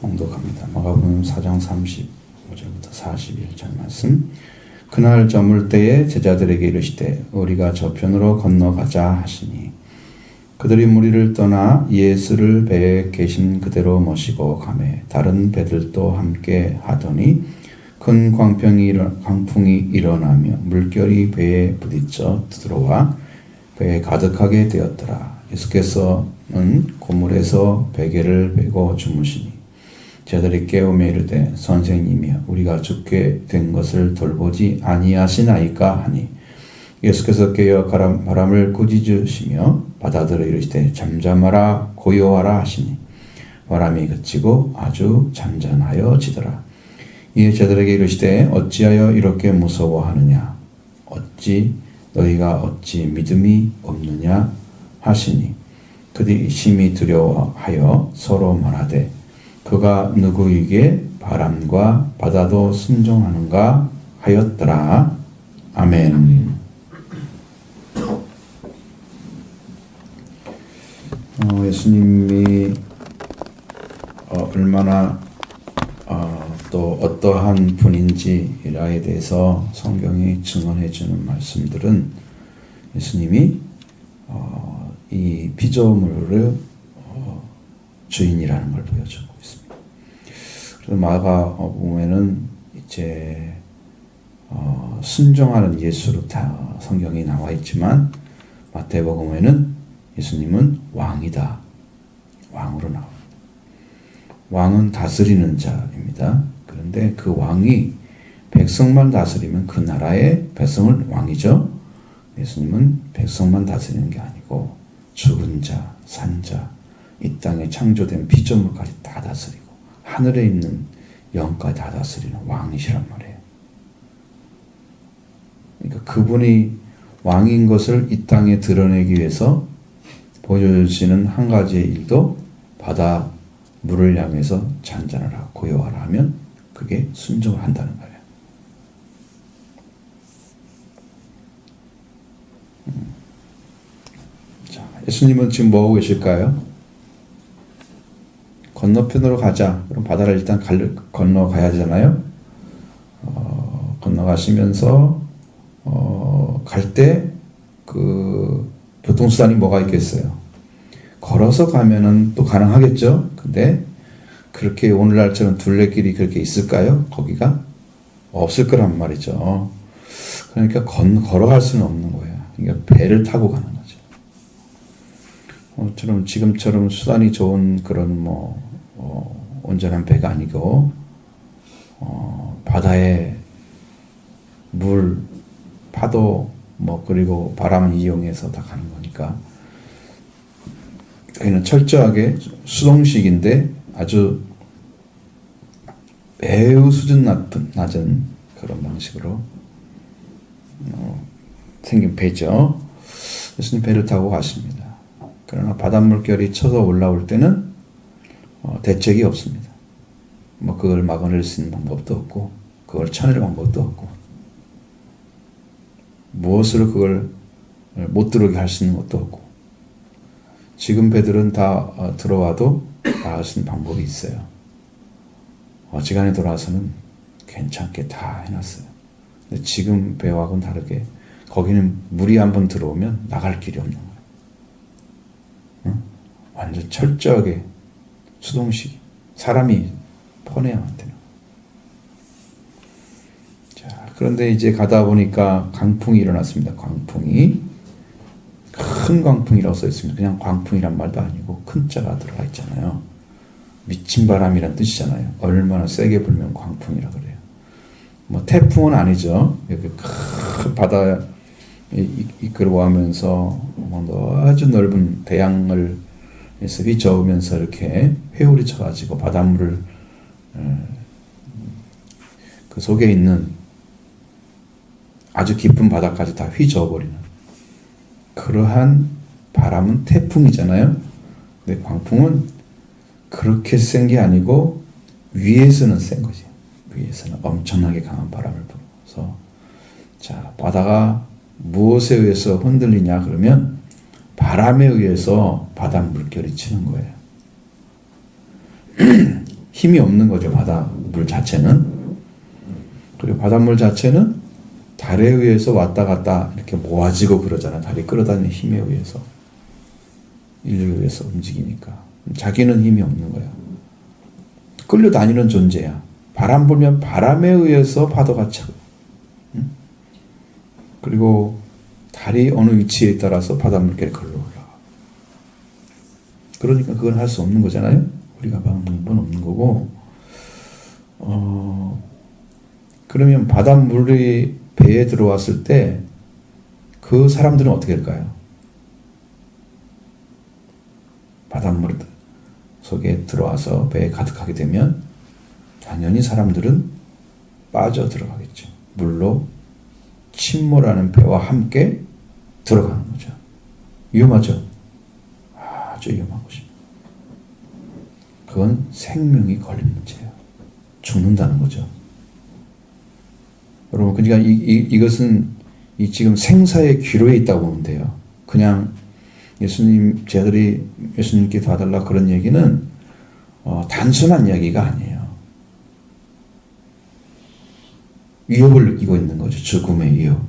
봉독합니다. 마가복음 4장 35절부터 41절 말씀. 그날 저물 때에 제자들에게 이르시되 우리가 저편으로 건너가자 하시니 그들이 무리를 떠나 예수를 배에 계신 그대로 모시고 가매 다른 배들도 함께 하더니 큰 광풍이 일어나며 물결이 배에 부딪혀 들어와 배에 가득하게 되었더라. 예수께서는 고물에서 베개를 메고 주무시니 제자들이 깨우며 이르되 선생님이여 우리가 죽게 된 것을 돌보지 아니하시나이까 하니 예수께서 깨어 바람을 꾸짖으시며 바다들을 이르시되 잠잠하라 고요하라 하시니 바람이 그치고 아주 잔잔하여지더라. 이에 제자들에게 이르시되 어찌하여 이렇게 무서워하느냐 너희가 어찌 믿음이 없느냐 하시니 그들이 심히 두려워하여 서로 말하되 그가 누구에게 바람과 바다도 순종하는가 하였더라. 아멘. 예수님이 얼마나 또 어떠한 분인지에 대해서 성경이 증언해 주는 말씀들은 예수님이 이 피조물의 주인이라는 걸 보여주고 있습니다. 그래서 마가복음에는 이제 순종하는 예수로 다 성경이 나와 있지만 마태복음에는 예수님은 왕이다. 왕으로 나옵니다. 왕은 다스리는 자입니다. 그런데 그 왕이 백성만 다스리면 그 나라의 백성을 왕이죠. 예수님은 백성만 다스리는 게 아니고 죽은 자, 산 자, 이 땅에 창조된 피조물까지 다 다스리고 하늘에 있는 영까지 다 다스리는 왕이시란 말이에요. 그러니까 그분이 왕인 것을 이 땅에 드러내기 위해서 보여주시는 한 가지의 일도 바다 물을 향해서 잔잔하라 고요하라 하면 그게 순종을 한다는 거예요. 자, 예수님은 지금 뭐 하고 계실까요? 건너편으로 가자. 그럼 바다를 일단 건너가야 되잖아요. 건너가시면서 갈 때 그 교통수단이 뭐가 있겠어요? 걸어서 가면은 또 가능하겠죠. 근데 그렇게 오늘날처럼 둘레길이 그렇게 있을까요? 거기가 없을 거란 말이죠. 그러니까 걸어갈 수는 없는 거예요. 그러니까 배를 타고 가는 거죠. 지금처럼 수단이 좋은 그런 온전한 배가 아니고 바다에 물, 파도 그리고 바람을 이용해서 다 가는 거니까 여기는 철저하게 수동식인데 아주 매우 수준 낮은 그런 방식으로 생긴 배죠. 예수님 배를 타고 가십니다. 그러나 바닷물결이 쳐서 올라올 때는 대책이 없습니다. 그걸 막아낼 수 있는 방법도 없고 그걸 쳐낼 방법도 없고 무엇으로 그걸 못 들어오게 할 수 있는 것도 없고 지금 배들은 다 들어와도 나갈 수 있는 방법이 있어요. 어지간히 돌아서는 괜찮게 다 해놨어요. 근데 지금 배하고는 다르게 거기는 물이 한번 들어오면 나갈 길이 없는 거예요. 응? 완전 철저하게 수동식 사람이 퍼내야만 되는 거예요. 자, 그런데 이제 가다 보니까 강풍이 일어났습니다. 큰 광풍이라고 써 있습니다. 그냥 광풍이란 말도 아니고 큰 자가 들어가 있잖아요. 미친 바람이란 뜻이잖아요. 얼마나 세게 불면 광풍이라 그래요. 태풍은 아니죠. 이렇게 큰 바다 이끌어가면서 아주 넓은 대양을 휘저으면서 이렇게 회오리 쳐가지고 바닷물을 그 속에 있는 아주 깊은 바다까지 다 휘저어버리는 그러한 바람은 태풍이잖아요. 근데 광풍은 그렇게 센 게 아니고 위에서는 센 거지. 위에서는 엄청나게 강한 바람을 불어서 자, 바다가 무엇에 의해서 흔들리냐 그러면 바람에 의해서 바닷물결이 치는 거예요. 힘이 없는 거죠. 바닷물 자체는. 그리고 바닷물 자체는 달에 의해서 왔다 갔다 이렇게 모아지고 그러잖아. 달이 끌어다니는 힘에 의해서. 인력에 의해서 움직이니까. 자기는 힘이 없는 거야. 끌려다니는 존재야. 바람 불면 바람에 의해서 파도가 차고. 응? 그리고 달이 어느 위치에 따라서 바닷물결이 걸러 올라가. 그러니까 그건 할 수 없는 거잖아요. 우리가 막는 건 없는 거고. 그러면 바닷물이 배에 들어왔을 때 그 사람들은 어떻게 될까요? 바닷물 속에 들어와서 배에 가득하게 되면 당연히 사람들은 빠져 들어가겠죠. 물로 침몰하는 배와 함께 들어가는 거죠. 위험하죠? 아주 위험한 것입니다. 그건 생명이 걸린 문제예요. 죽는다는 거죠. 여러분, 그러니까 이것은 지금 생사의 기로에 있다고 보면 돼요. 그냥 예수님, 제자들이 예수님께 도와달라 그런 얘기는 단순한 이야기가 아니에요. 위협을 느끼고 있는 거죠. 죽음의 위협.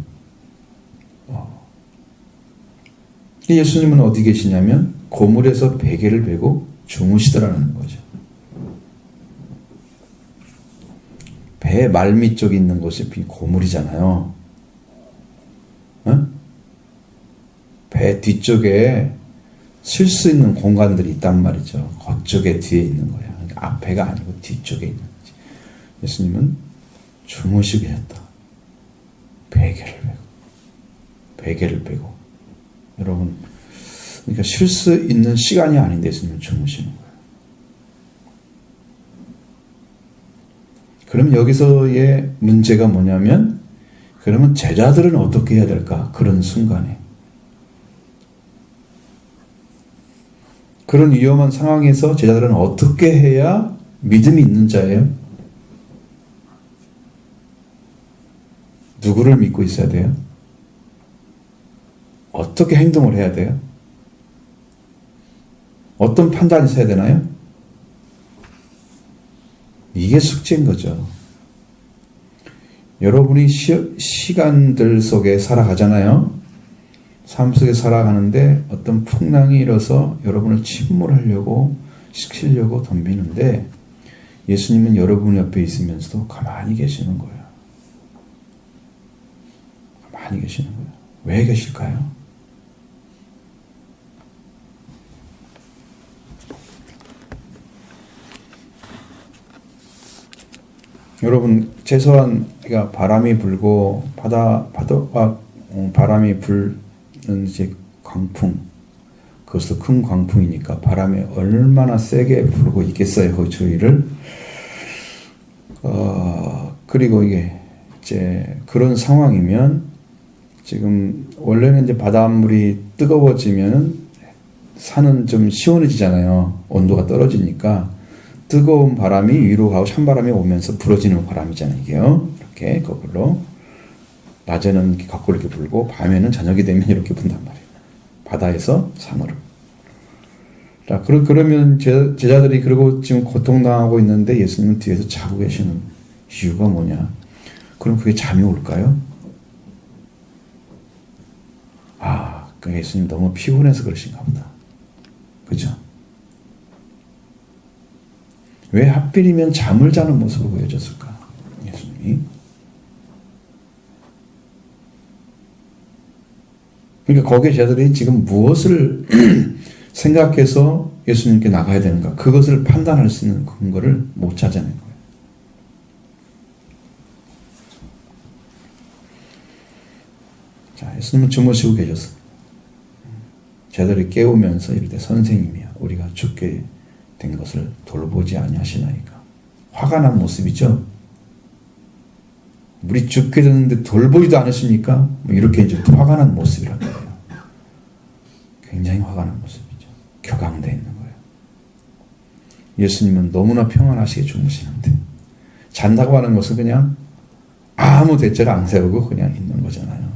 예수님은 어디 계시냐면 고물에서 베개를 베고 주무시더라는 거죠. 배 말미 쪽에 있는 곳이 고물이잖아요. 어? 배 뒤쪽에 쉴 수 있는 공간들이 있단 말이죠. 그쪽에 뒤에 있는 거예요. 그러니까 앞에가 아니고 뒤쪽에 있는 거지. 예수님은 주무시고 계셨다. 베개를 베고. 여러분, 그러니까 쉴 수 있는 시간이 아닌데 예수님은 주무시는 거예요. 그럼 여기서의 문제가 뭐냐면, 그러면 제자들은 어떻게 해야 될까? 그런 순간에. 그런 위험한 상황에서 제자들은 어떻게 해야 믿음이 있는 자예요? 누구를 믿고 있어야 돼요? 어떻게 행동을 해야 돼요? 어떤 판단이 있어야 되나요? 이게 숙제인 거죠. 여러분이 시간들 속에 살아가잖아요. 삶 속에 살아가는데 어떤 풍랑이 일어서 여러분을 침몰하려고 시키려고 덤비는데 예수님은 여러분 옆에 있으면서도 가만히 계시는 거예요. 가만히 계시는 거예요. 왜 계실까요? 여러분, 최소한 그러니까 바람이 불고 파도가 바람이 불는 이제 광풍, 그것도 큰 광풍이니까 바람이 얼마나 세게 불고 있겠어요, 그 주위를. 그리고 이게 이제 그런 상황이면 지금 원래는 이제 바닷물이 뜨거워지면 산은 좀 시원해지잖아요. 온도가 떨어지니까. 뜨거운 바람이 위로 가고 찬바람이 오면서 불어지는 바람이잖아요. 이게요. 이렇게 거꾸로. 낮에는 이렇게 거꾸로 이렇게 불고 밤에는 저녁이 되면 이렇게 분단 말이에요. 바다에서 산으로. 자, 그러면 제자들이 그리고 지금 고통당하고 있는데 예수님은 뒤에서 자고 계시는 이유가 뭐냐? 그럼 그게 잠이 올까요? 그 예수님 너무 피곤해서 그러신가 보다. 그죠? 왜 하필이면 잠을 자는 모습을 보여줬을까? 예수님이. 그러니까 거기에 제자들이 지금 무엇을 생각해서 예수님께 나가야 되는가? 그것을 판단할 수 있는 근거를 못 찾아낸 거예요. 자, 예수님은 주무시고 계셨습니다. 제자들이 깨우면서 이르되 선생님이여 우리가 죽게 된 것을 돌보지 아니하시나이까. 화가 난 모습이죠. 우리 죽게 됐는데 돌보지도 않으십니까? 이렇게 이제 화가 난 모습이란 거예요. 굉장히 화가 난 모습이죠. 격앙되어 있는 거예요. 예수님은 너무나 평안하시게 주무시는데 잔다고 하는 것은 그냥 아무 대책 안 세우고 그냥 있는 거잖아요.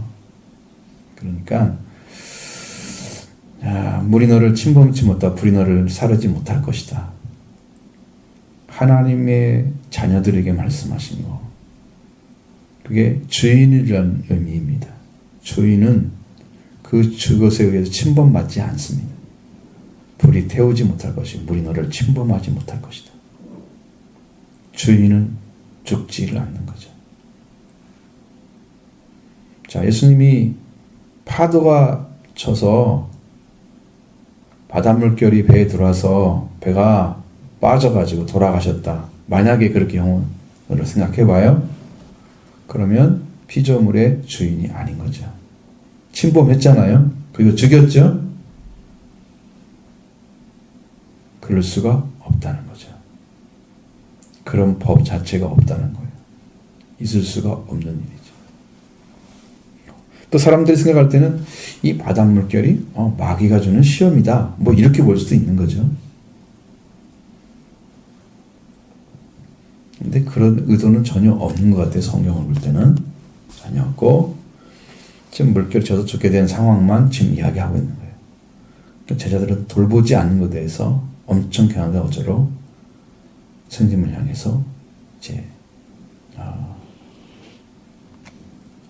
그러니까 물이 너를 침범치 못하고 불이 너를 사르지 못할 것이다. 하나님의 자녀들에게 말씀하신 거. 그게 주인이라는 의미입니다. 주인은 그것에 의해서 침범받지 않습니다. 불이 태우지 못할 것이고 물이 너를 침범하지 못할 것이다. 주인은 죽지를 않는 거죠. 자, 예수님이 파도가 쳐서 바닷물결이 배에 들어와서 배가 빠져가지고 돌아가셨다. 만약에 그렇게 경우를 생각해봐요. 그러면 피조물의 주인이 아닌 거죠. 침범했잖아요. 그리고 죽였죠. 그럴 수가 없다는 거죠. 그런 법 자체가 없다는 거예요. 있을 수가 없는 일이죠. 또 사람들이 생각할 때는 이 바닷물결이 마귀가 주는 시험이다. 뭐 이렇게 볼 수도 있는 거죠. 근데 그런 의도는 전혀 없는 것 같아요. 성경을 볼 때는 전혀 없고 지금 물결이 져서 죽게 된 상황만 지금 이야기하고 있는 거예요. 그러니까 제자들은 돌보지 않는 것에 대해서 엄청 경악과 어조로 선생님을 향해서 이제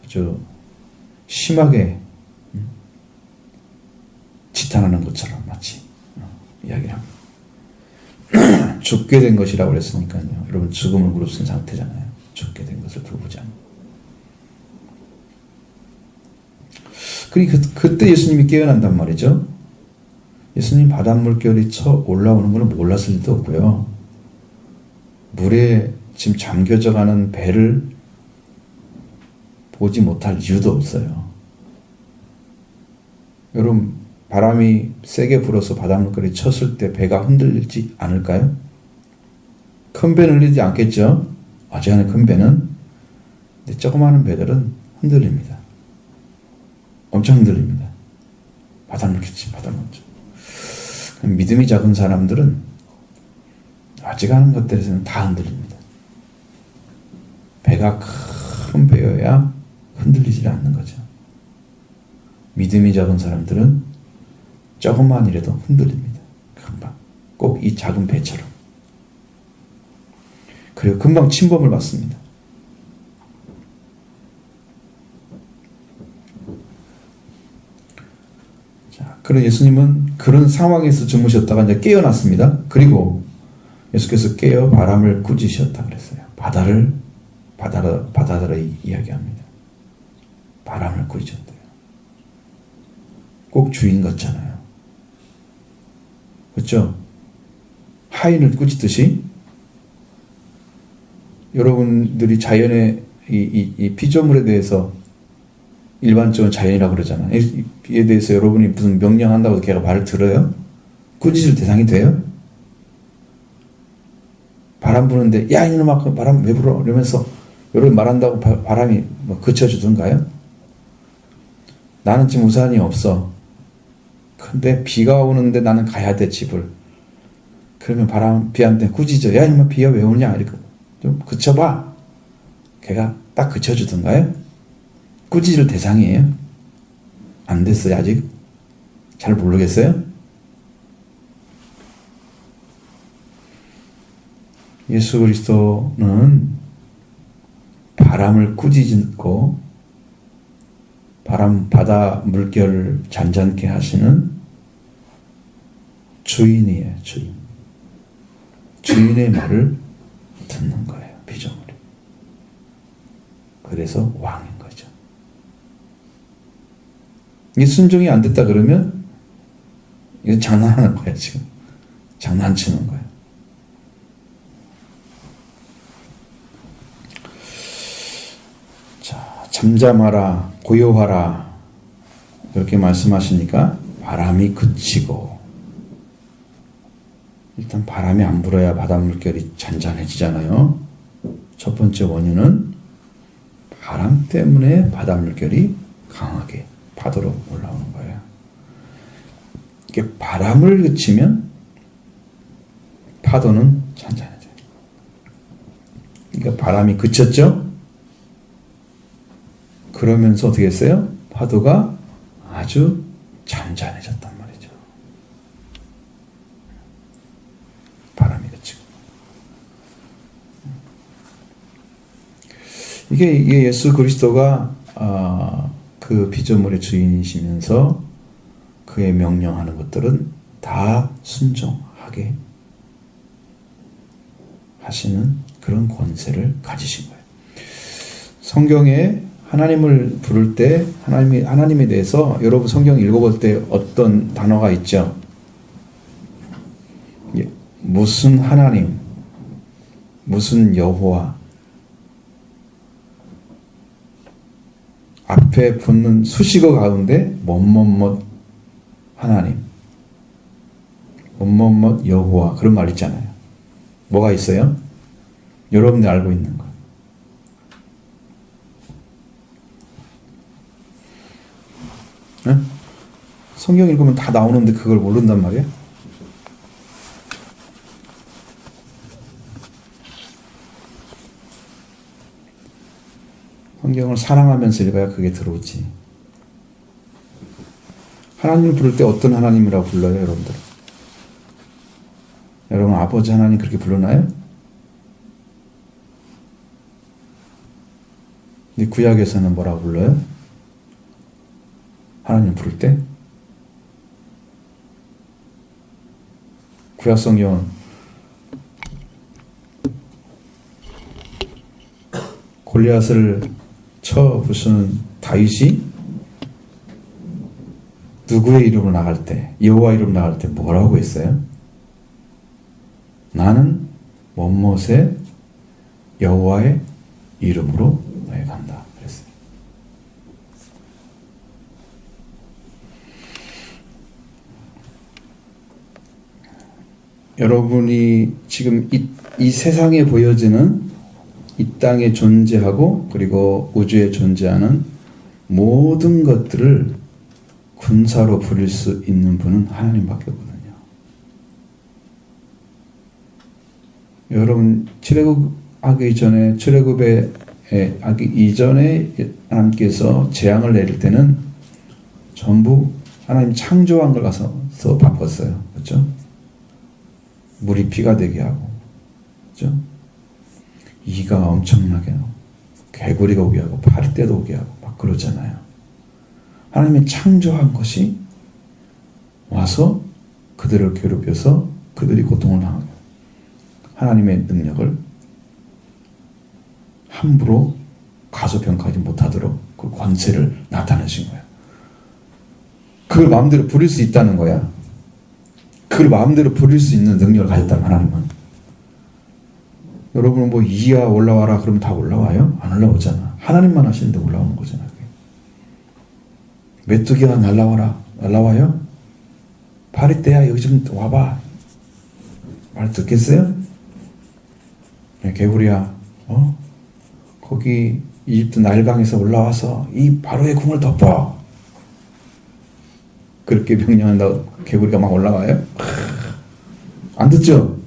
아주 심하게 지탄하는 것처럼 마치 이야기를 합니다. 죽게 된 것이라고 그랬으니까요. 여러분 죽음을 무릅쓴 상태잖아요. 죽게 된 것을 돌보지 않는. 그러니까 그때 예수님이 깨어난단 말이죠. 예수님 바닷물결이 쳐 올라오는 걸 몰랐을 리도 없고요. 물에 지금 잠겨져 가는 배를 보지 못할 이유도 없어요. 여러분 바람이 세게 불어서 바닷물결이 쳤을 때 배가 흔들리지 않을까요? 큰 배는 흔들리지 않겠죠? 어지간한 큰 배는. 근데 조그마한 배들은 흔들립니다. 엄청 흔들립니다. 바닷물결 치 바닷물결. 믿음이 작은 사람들은 어지간한 것들에서는 다 흔들립니다. 배가 큰 배여야 흔들리지 않는 거죠. 믿음이 작은 사람들은 조금만 이라도 흔들립니다. 금방. 꼭 이 작은 배처럼. 그리고 금방 침범을 받습니다. 자, 그런 예수님은 그런 상황에서 주무셨다가 이제 깨어났습니다. 그리고 예수께서 깨어 바람을 꾸짖으셨다 그랬어요. 바다를 이야기합니다. 바람을 꾸짖었대요. 꼭 주인 같잖아요. 그렇죠? 하인을 꾸짖듯이 여러분들이 자연의 이 피조물에 대해서 일반적으로 자연이라고 그러잖아요. 이에 대해서 여러분이 무슨 명령한다고 해서 걔가 말을 들어요? 꾸짖을 대상이 돼요? 바람 부는데 야 이놈아 바람 왜 불어? 이러면서 여러분 말한다고 바람이 뭐 그쳐주던가요? 나는 지금 우산이 없어. 근데 비가 오는데 나는 가야 돼 집을. 그러면 비한테 꾸짖어. 야 이놈아 비가 왜 오냐? 이렇게 좀 그쳐봐. 걔가 딱 그쳐주던가요? 꾸짖을 대상이에요? 안 됐어요 아직? 잘 모르겠어요? 예수 그리스도는 바람을 꾸짖고 바다 물결을 잔잔케 하시는 주인이에요. 주인. 주인의 말을 듣는 거예요. 피조물이. 그래서 왕인 거죠. 이 순종이 안 됐다 그러면 이건 장난하는 거예요. 지금. 장난치는 거예요. 잠잠하라, 고요하라 이렇게 말씀하시니까 바람이 그치고 일단 바람이 안 불어야 바닷물결이 잔잔해지잖아요. 첫 번째 원인은 바람 때문에 바닷물결이 강하게 파도로 올라오는 거예요. 이게 바람을 그치면 파도는 잔잔해져요. 그러니까 바람이 그쳤죠? 그러면서 어떻게 했어요? 파도가 아주 잔잔해졌단 말이죠. 바람이 그치고. 이게 예수 그리스도가 그 피조물의 주인이시면서 그의 명령하는 것들은 다 순종하게 하시는 그런 권세를 가지신 거예요. 성경에 하나님을 부를 때 하나님에 대해서 여러분 성경 읽어볼 때 어떤 단어가 있죠? 무슨 하나님, 무슨 여호와, 앞에 붙는 수식어 가운데 뭐뭐뭐 하나님, 뭐뭐뭐 여호와 그런 말 있잖아요. 뭐가 있어요? 여러분들 알고 있는 거. 응? 성경 읽으면 다 나오는데 그걸 모른단 말이야? 성경을 사랑하면서 읽어야 그게 들어오지. 하나님을 부를 때 어떤 하나님이라고 불러요, 여러분들? 여러분 아버지 하나님 그렇게 부르나요? 근데 구약에서는 뭐라고 불러요? 하나님 부를 때? 구약 성경은 골리앗을 쳐 부수는 다윗이 누구의 이름으로 나갈 때, 여호와 이름으로 나갈 때 뭐라고 했어요? 나는 원못의 여호와의 이름으로 너에 간다 그랬어요. 여러분이 지금 이 세상에 보여지는 이 땅에 존재하고 그리고 우주에 존재하는 모든 것들을 군사로 부릴 수 있는 분은 하나님밖에 없거든요. 여러분 출애굽하기 전에 출애굽에 하기 이전에 하나님께서 재앙을 내릴 때는 전부 하나님 창조한 걸 가서 바꿨어요. 그렇죠? 물이 피가 되게 하고, 그렇죠? 이가 엄청나게 나고, 개구리가 오게 하고, 파리떼도 오게 하고, 막 그러잖아요. 하나님이 창조한 것이 와서 그들을 괴롭혀서 그들이 고통을 당하게. 하나님의 능력을 함부로 가소평가하지 못하도록 그 권세를 나타내신 거예요. 그걸 마음대로 부릴 수 있다는 거야. 그걸 마음대로 부릴 수 있는 능력을 가졌다는 하나님은. 여러분은 뭐 이야 올라와라 그러면 다 올라와요? 안 올라오잖아. 하나님만 하시는데 올라오는 거잖아. 메뚜기가 날라와요? 파리떼야 여기 좀 와봐. 말 듣겠어요? 개구리야, 거기 이집트 나일강에서 올라와서 이 바로의 궁을 덮어. 그렇게 명령한다고 개구리가 막 올라와요? 안 듣죠?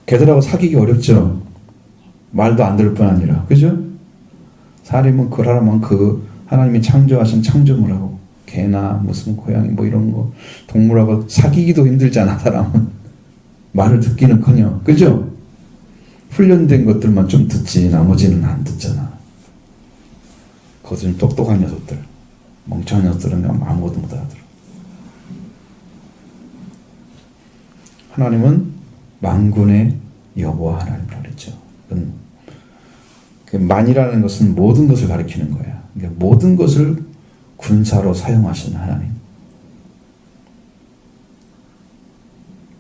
개들하고 사귀기 어렵죠? 말도 안 들을 뿐 아니라, 그죠? 사람은 그러라면 그 하나님이 창조하신 창조물하고 개나 무슨 고양이 뭐 이런 거 동물하고 사귀기도 힘들잖아. 사람은 말을 듣기는커녕, 그죠? 훈련된 것들만 좀 듣지 나머지는 안 듣잖아. 그것은 똑똑한 녀석들, 멍청한 녀석들은 아무것도 못 알아들어. 하나님은 만군의 여호와 하나님이라고 그랬죠. 만이라는 것은 모든 것을 가리키는 거야. 그러니까 모든 것을 군사로 사용하시는 하나님.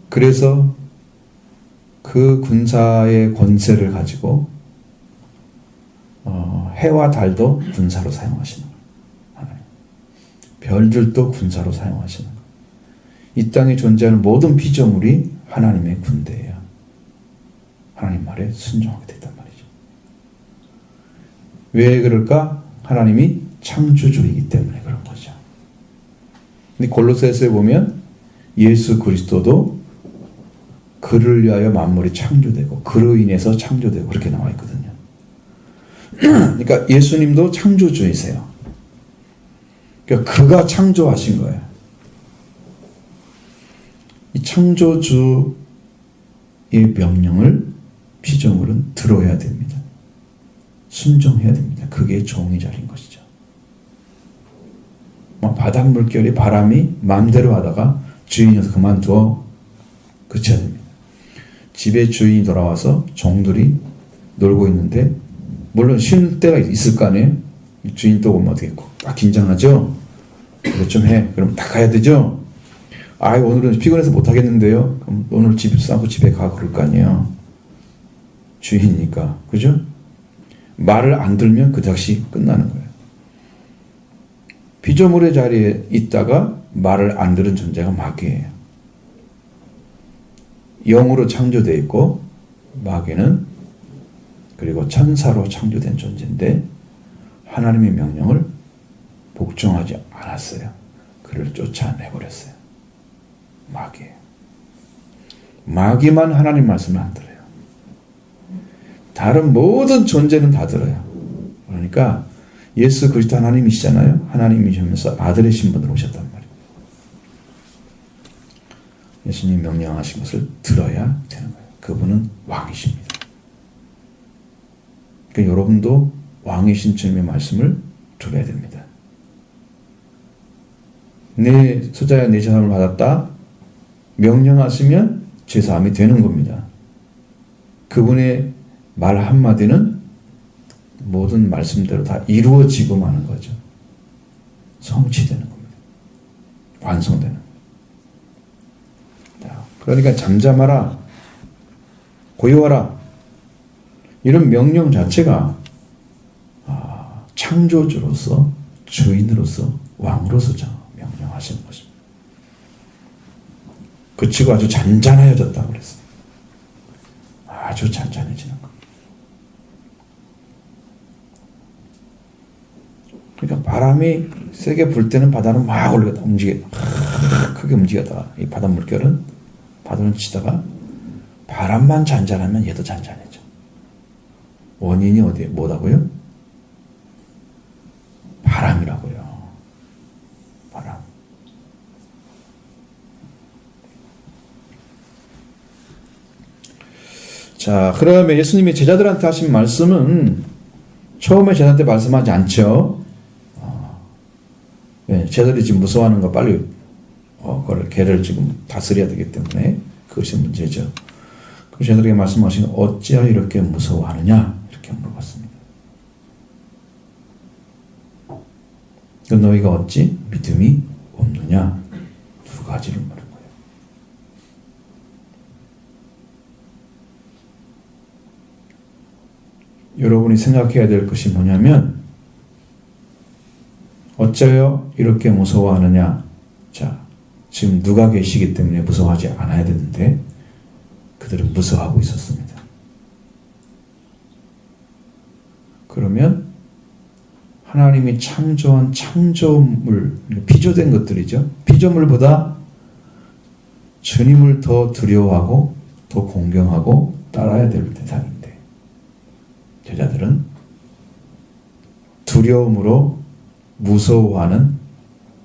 그래서 그 군사의 권세를 가지고 해와 달도 군사로 사용하시는 하나님. 별들도 군사로 사용하시는 거예요. 이 땅에 존재하는 모든 피조물이 하나님의 군대예요. 하나님 말에 순종하게 됐단 말이죠. 왜 그럴까? 하나님이 창조주이기 때문에 그런 거죠. 근데 골로새서에 보면 예수 그리스도도 그를 위하여 만물이 창조되고 그로 인해서 창조되고 그렇게 나와 있거든요. 그러니까 예수님도 창조주이세요. 그러니까 그가 창조하신 거예요. 이 창조주의 명령을 피조물은 들어야 됩니다. 순종해야 됩니다. 그게 종의 자리인 것이죠. 바닥 물결이 바람이 마음대로 하다가 주인이 그만두어 그쳐야 됩니다. 집에 주인이 돌아와서 종들이 놀고 있는데 물론 쉴 때가 있을 거 아니에요. 주인 또 오면 어떻게 딱 긴장하죠. 이거 좀 해. 그럼 다 가야 되죠. 오늘은 피곤해서 못 하겠는데요. 그럼 오늘 집 싸고 집에 가 그럴 거 아니에요. 주인이니까 그죠? 말을 안 들면 그 즉시 끝나는 거예요. 피조물의 자리에 있다가 말을 안 들은 존재가 마귀예요. 영으로 창조되어 있고 마귀는 그리고 천사로 창조된 존재인데 하나님의 명령을 복종하지 않았어요. 그를 쫓아내버렸어요. 마귀예요. 마귀만 하나님 말씀을 안 들어요. 다른 모든 존재는 다 들어요. 그러니까 예수 그리스도 하나님이시잖아요. 하나님이시면서 아들의 신분으로 오셨단 말이에요. 예수님 명령하신 것을 들어야 되는 거예요. 그분은 왕이십니다. 그러니까 여러분도 왕이신 주님의 말씀을 들어야 됩니다. 내 소자야 내 제사함을 받았다. 명령하시면 제사함이 되는 겁니다. 그분의 말 한마디는 모든 말씀대로 다 이루어지고 마는 거죠. 성취되는 겁니다. 완성되는 겁니다. 그러니까 잠잠하라, 고요하라 이런 명령 자체가 창조주로서 주인으로서 왕으로서 명령하시는 것입니다. 그치고 아주 잔잔해졌다고 그랬어요. 아주 잔잔해지는 겁니다. 그러니까 바람이 세게 불 때는 바다는 막 올라갔다 크게 움직였다가 이 바닷 물결은 바다를 치다가 바람만 잔잔하면 얘도 잔잔해져. 원인이 어디에 뭐라고요? 바람이라고요. 바람. 자, 그러면 예수님이 제자들한테 하신 말씀은 처음에 제자들한테 말씀하지 않죠. 제자들이 지금 무서워하는 거 빨리 그걸 걔를 지금 다스려야 되기 때문에 그것이 문제죠. 그 제자들에게 말씀하신 어찌하여 이렇게 무서워하느냐 이렇게 물어봤습니다. 그 너희가 어찌 믿음이 없느냐 두 가지를 물은 거예요. 여러분이 생각해야 될 것이 뭐냐면 어째요 이렇게 무서워하느냐. 자, 지금 누가 계시기 때문에 무서워하지 않아야 되는데 그들은 무서워하고 있었습니다. 그러면 하나님이 창조한 창조물, 피조된 것들이죠. 피조물보다 주님을 더 두려워하고 더 공경하고 따라야 될 대상인데 제자들은 두려움으로 무서워하는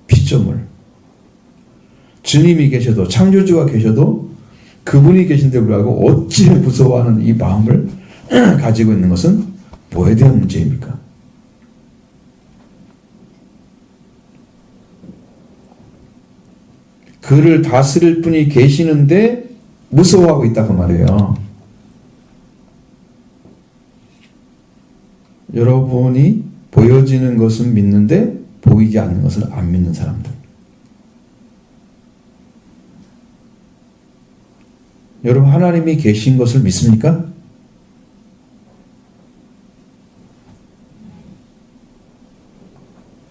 피조물, 주님이 계셔도 창조주가 계셔도 그분이 계신데 불구하고 어찌 무서워하는 이 마음을 가지고 있는 것은 뭐에 대한 문제입니까? 그를 다스릴 분이 계시는데 무서워하고 있다고 말해요. 여러분이 보여지는 것은 믿는데 보이지 않는 것은 안 믿는 사람들. 여러분 하나님이 계신 것을 믿습니까?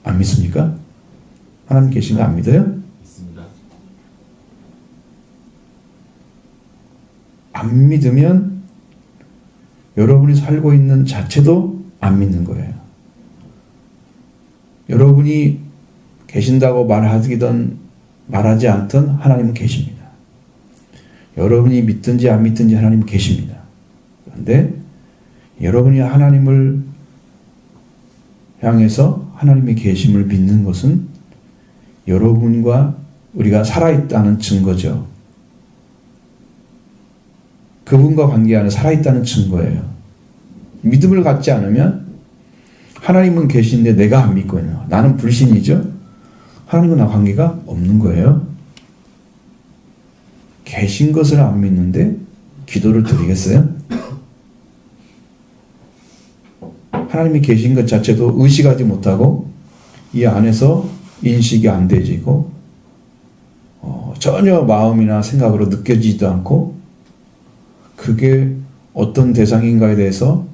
안 믿습니까? 하나님 계신 거 안 믿어요? 믿습니다. 안 믿으면 여러분이 살고 있는 자체도 안 믿는 거예요. 여러분이 계신다고 말하기든 말하지 않든 하나님은 계십니다. 여러분이 믿든지 안 믿든지 하나님은 계십니다. 그런데 여러분이 하나님을 향해서 하나님의 계심을 믿는 것은 여러분과 우리가 살아있다는 증거죠. 그분과 관계하는 살아있다는 증거예요. 믿음을 갖지 않으면 하나님은 계신데 내가 안 믿고 있는 거야. 나는 불신이죠. 하나님과 나 관계가 없는 거예요. 계신 것을 안 믿는데 기도를 드리겠어요? 하나님이 계신 것 자체도 의식하지 못하고 이 안에서 인식이 안 되지고 전혀 마음이나 생각으로 느껴지지도 않고 그게 어떤 대상인가에 대해서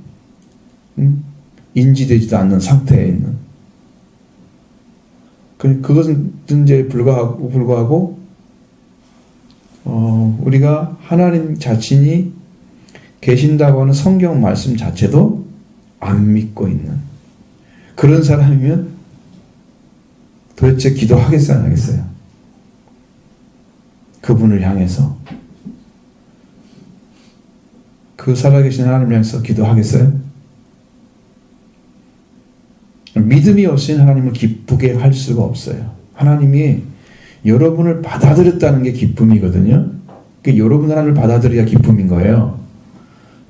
인지되지도 않는 상태에 있는 그것은 이제 불구하고 우리가 하나님 자신이 계신다고 하는 성경 말씀 자체도 안 믿고 있는 그런 사람이면 도대체 기도하겠어요, 안 하겠어요? 그분을 향해서 그 살아계신 하나님을 향해서 기도하겠어요? 믿음이 없인 하나님을 기쁘게 할 수가 없어요. 하나님이 여러분을 받아들였다는 게 기쁨이거든요. 그러니까 여러분 하나님을 받아들여야 기쁨인 거예요.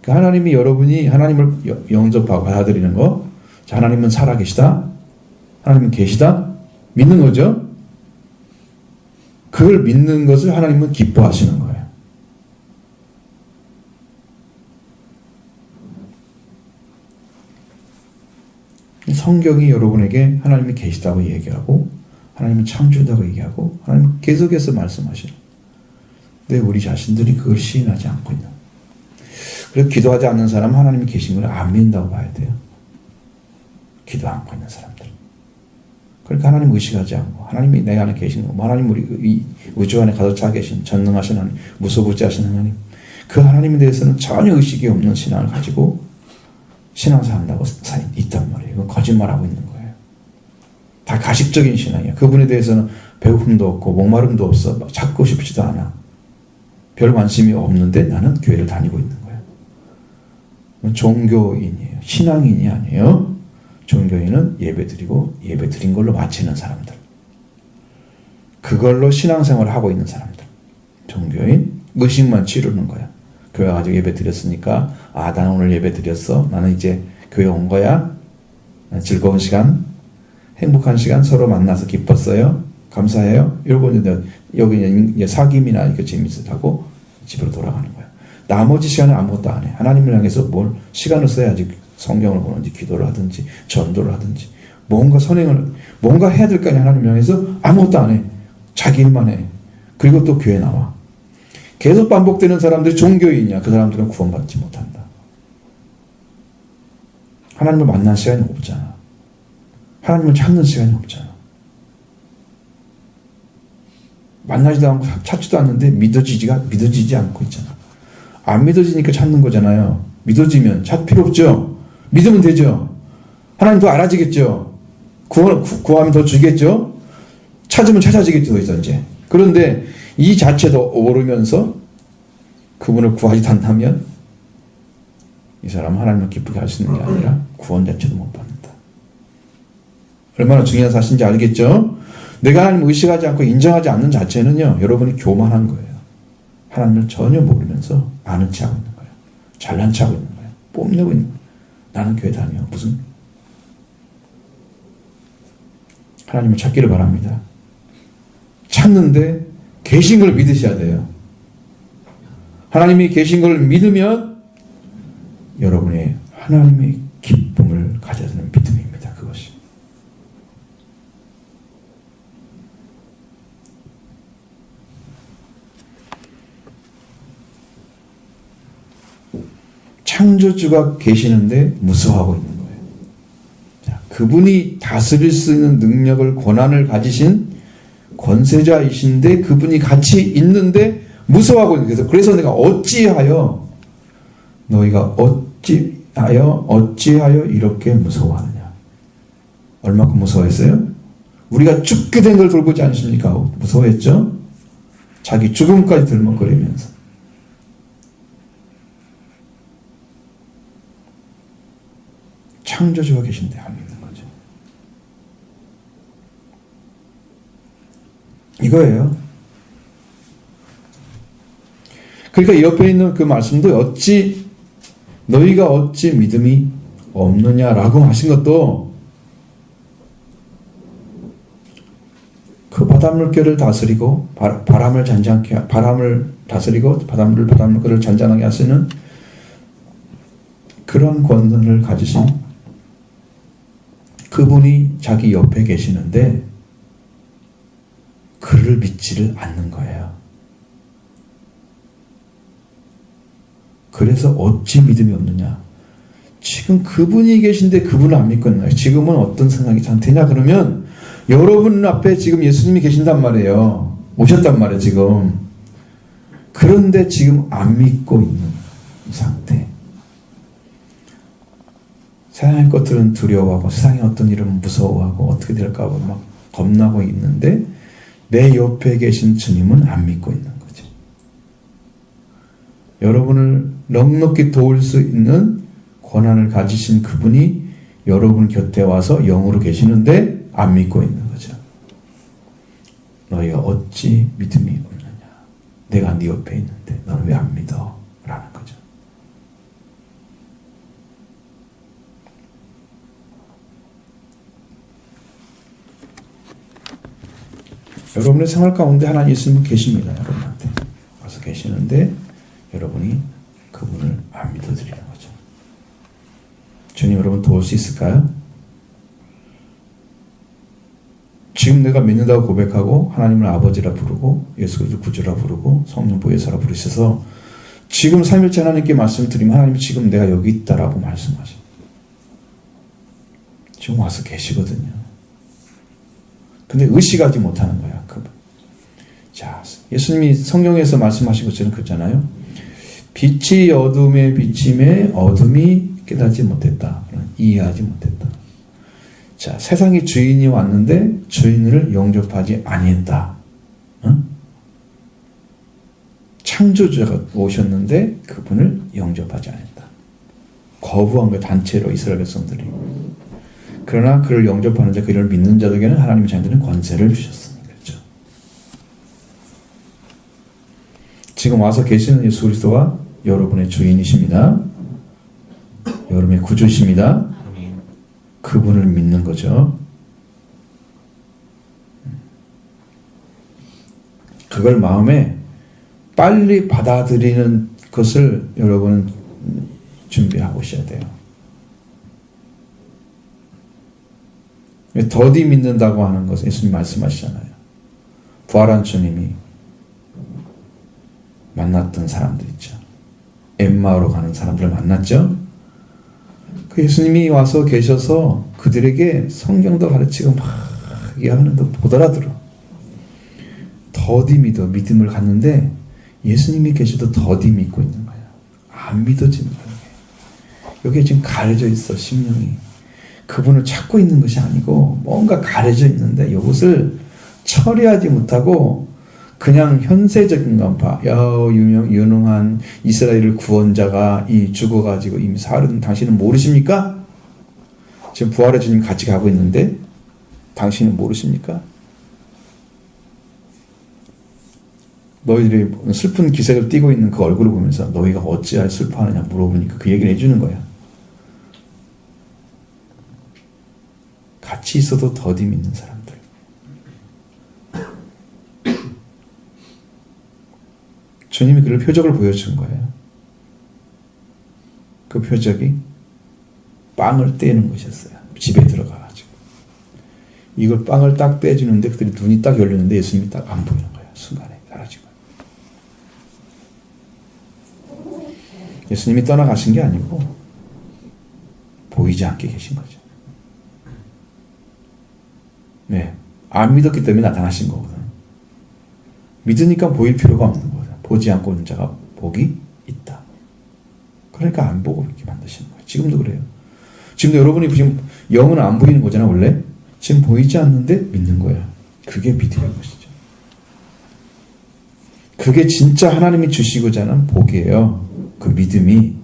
그러니까 하나님이 여러분이 하나님을 영접하고 받아들이는 거, 자, 하나님은 살아계시다, 하나님은 계시다, 믿는 거죠. 그걸 믿는 것을 하나님은 기뻐하시는 거예요. 성경이 여러분에게 하나님이 계시다고 얘기하고 하나님은 창조다고 얘기하고 하나님은 계속해서 말씀하시는 근데 우리 자신들이 그걸 시인하지 않고 있는 그래서 기도하지 않는 사람은 하나님이 계신 걸 안 믿는다고 봐야 돼요. 기도 않고 있는 사람들. 그러니까 하나님 의식하지 않고 하나님이 내 안에 계신 거 하나님 우리 이 우주 안에 가득 차 계신 전능하신 하나님 무소부지하신 하나님 그 하나님에 대해서는 전혀 의식이 없는 신앙을 가지고 신앙생활 한다고 있단 말이에요. 이건 거짓말하고 있는 거예요. 다 가식적인 신앙이야. 그분에 대해서는 배고픔도 없고 목마름도 없어. 찾고 싶지도 않아. 별 관심이 없는데 나는 교회를 다니고 있는 거예요. 종교인이에요. 신앙인이 아니에요. 종교인은 예배드리고 예배드린 걸로 마치는 사람들. 그걸로 신앙생활을 하고 있는 사람들. 종교인 의식만 치르는 거야. 교회 가지고 예배 드렸으니까 나는 오늘 예배 드렸어. 나는 이제 교회 온 거야. 즐거운 시간, 행복한 시간 서로 만나서 기뻤어요. 감사해요. 이러고 이제 여기 이제 사귐이나 이렇게 재밌어 하고 집으로 돌아가는 거야. 나머지 시간은 아무것도 안 해. 하나님을 향해서 뭘 시간을 써야지 성경을 보는지 기도를 하든지 전도를 하든지 뭔가 선행을 뭔가 해야 될 거 아니야. 하나님을 향해서 아무것도 안 해. 자기 일만 해. 그리고 또 교회 나와. 계속 반복되는 사람들이 종교인이야. 그 사람들은 구원받지 못한다. 하나님을 만날 시간이 없잖아. 하나님을 찾는 시간이 없잖아. 만나지도 않고 찾지도 않는데 믿어지지 않고 있잖아. 안 믿어지니까 찾는 거잖아요. 믿어지면 찾을 필요 없죠. 믿으면 되죠. 하나님 더 알아지겠죠. 구하면 더 주겠죠. 찾으면 찾아지겠죠. 이제. 그런데 이 자체도 오르면서 그분을 구하지 않다면 이 사람은 하나님을 기쁘게 할 수 있는 게 아니라 구원 자체도 못 받는다. 얼마나 중요한 사실인지 알겠죠? 내가 하나님을 의식하지 않고 인정하지 않는 자체는요. 여러분이 교만한 거예요. 하나님을 전혀 모르면서 아는 체하고 있는 거예요. 잘난 체하고 있는 거예요. 뽐내고 있는 거예요. 나는 교회 다녀. 무슨 하나님을 찾기를 바랍니다. 찾는데 계신 걸 믿으셔야 돼요. 하나님이 계신 걸 믿으면 여러분의 하나님의 기쁨을 가져야 되는 믿음입니다. 그것이. 창조주가 계시는데 무서워하고 있는 거예요. 자, 그분이 다스릴 수 있는 능력을 권한을 가지신 권세자이신데 그분이 같이 있는데 무서워하고 있는 거예요. 그래서 내가 어찌하여 이렇게 무서워하느냐. 얼마큼 무서워했어요? 우리가 죽게 된 걸 돌보지 않습니까? 무서워했죠? 자기 죽음까지 들먹거리면서. 창조주가 계신데 안 믿는 거죠. 이거예요. 그러니까 옆에 있는 그 말씀도 너희가 어찌 믿음이 없느냐라고 하신 것도 그 바닷물결을 다스리고 바람을 다스리고 바닷물결을 잔잔하게 하시는 그런 권한을 가지신 그분이 자기 옆에 계시는데 그를 믿지를 않는 거예요. 그래서 어찌 믿음이 없느냐? 지금 그분이 계신데 그분을 안 믿고 있나요? 지금은 어떤 생각이 잘 되냐? 그러면 여러분 앞에 지금 예수님이 계신단 말이에요. 오셨단 말이에요, 지금. 그런데 지금 안 믿고 있는 상태. 세상의 것들은 두려워하고 세상의 어떤 일은 무서워하고 어떻게 될까 봐 막 겁나고 있는데 내 옆에 계신 주님은 안 믿고 있는 거죠. 여러분을 넉넉히 도울 수 있는 권한을 가지신 그분이 여러분 곁에 와서 영으로 계시는데 안 믿고 있는 거죠. 너희가 어찌 믿음이 없느냐. 내가 네 옆에 있는데 너는 왜 안 믿어? 라는 거죠. 여러분의 생활 가운데 하나님 예수님은 계십니다. 여러분한테 와서 계시는데 여러분이 그분을 안 믿어드리는 거죠. 주님 여러분 도울 수 있을까요? 지금 내가 믿는다고 고백하고 하나님을 아버지라 부르고 예수 그리스도 구주라 부르고 성령 보혜사라 부르셔서 지금 삼일째 하나님께 말씀을 드리면 하나님이 지금 내가 여기 있다라고 말씀하십니다. 지금 와서 계시거든요. 근데 의식하지 못하는 거야. 자, 예수님이 성경에서 말씀하신 것처럼 그렇잖아요. 빛이 어둠에 비침에 어둠이 깨닫지 못했다. 이해하지 못했다. 자, 세상의 주인이 왔는데 주인을 영접하지 아니했다. 응? 창조주가 오셨는데 그분을 영접하지 않았다. 거부한 거 단체로 이스라엘 백성들이. 그러나 그를 영접하는 자, 그를 믿는 자들에게는 하나님의 자녀들은 권세를 주셨습니다. 그렇죠? 지금 와서 계시는 예수 그리스도가 여러분의 주인이십니다. 여러분의 구주십니다. 그분을 믿는 거죠. 그걸 마음에 빨리 받아들이는 것을 여러분은 준비하고 있어야 돼요. 더디 믿는다고 하는 것은 예수님 말씀하시잖아요. 부활한 주님이 만났던 사람들 있죠. 엠마오로 가는 사람들을 만났죠. 그 예수님이 와서 계셔서 그들에게 성경도 가르치고 막 이야기하는데 못 알아들어. 더디 믿음을 갖는데 예수님이 계셔도 더디 믿고 있는 거야. 안 믿어지는 거야. 여기에 지금 가려져 있어, 심령이. 그분을 찾고 있는 것이 아니고 뭔가 가려져 있는데 이것을 처리하지 못하고 그냥 현세적인 간파, 유능한 이스라엘의 구원자가 죽어가지고 이미 사흘은 당신은 모르십니까? 지금 부활의 주님 같이 가고 있는데 당신은 모르십니까? 너희들이 슬픈 기색을 띠고 있는 그 얼굴을 보면서 너희가 어찌하여 슬퍼하느냐 물어보니까 그 얘기를 해주는 거야. 같이 있어도 더디 믿는 사람들. 주님이 그를 표적을 보여준 거예요. 그 표적이 빵을 떼는 것이었어요. 집에 들어가가지고. 이걸 빵을 딱 떼주는데 그들이 눈이 딱 열리는데 예수님이 딱 안 보이는 거예요. 순간에 사라지고. 예수님이 떠나가신 게 아니고 보이지 않게 계신 거죠. 네, 안 믿었기 때문에 나타나신 거거든. 믿으니까 보일 필요가 없는 거거든. 보지 않고 있는 자가 복이 있다. 그러니까 안 보고 이렇게 만드시는 거예요. 지금도 그래요. 지금도 여러분이 지금 영은 안 보이는 거잖아 원래. 지금 보이지 않는데 믿는 거야. 그게 믿음인 것이죠. 그게 진짜 하나님이 주시고자 하는 복이에요. 그 믿음이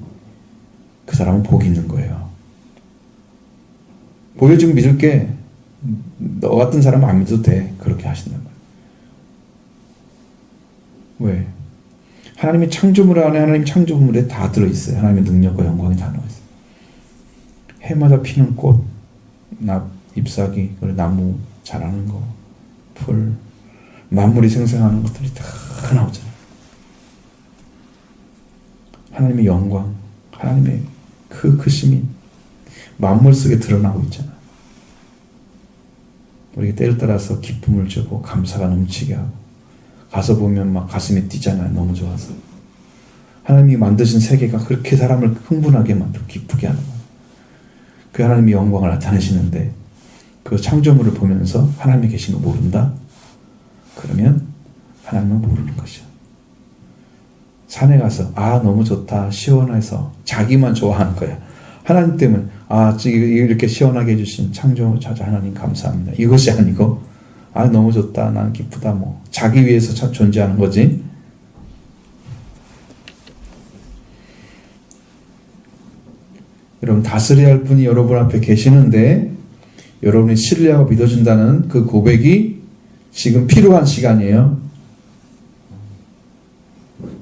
그 사람은 복이 있는 거예요. 보여주면 믿을게. 너 같은 사람은 안 믿어도 돼. 그렇게 하신단 말이에요. 왜? 하나님의 창조물 안에 하나님의 창조물에 다 들어있어요. 하나님의 능력과 영광이 다 넣어있어요. 해마다 피는 꽃, 잎사귀, 나무 자라는 거, 풀, 만물이 생성하는 것들이 다 나오잖아요. 하나님의 영광, 하나님의 그 크심이 만물 속에 드러나고 있잖아요. 우리가 때를 따라서 기쁨을 주고 감사가 넘치게 하고 가서 보면 막 가슴이 뛰잖아요. 너무 좋아서. 하나님이 만드신 세계가 그렇게 사람을 흥분하게 만들고 기쁘게 하는 거예요. 그 하나님의 영광을 나타내시는데 그 창조물을 보면서 하나님이 계신 거 모른다? 그러면 하나님은 모르는 것이죠. 산에 가서 너무 좋다 시원해서 자기만 좋아하는 거야. 하나님 때문에 이렇게 시원하게 해주신 창조자자 하나님 감사합니다. 이것이 아니고 너무 좋다 난 기쁘다 자기 위해서 참 존재하는 거지. 여러분 다스려야 할 분이 여러분 앞에 계시는데 여러분이 신뢰하고 믿어준다는 그 고백이 지금 필요한 시간이에요.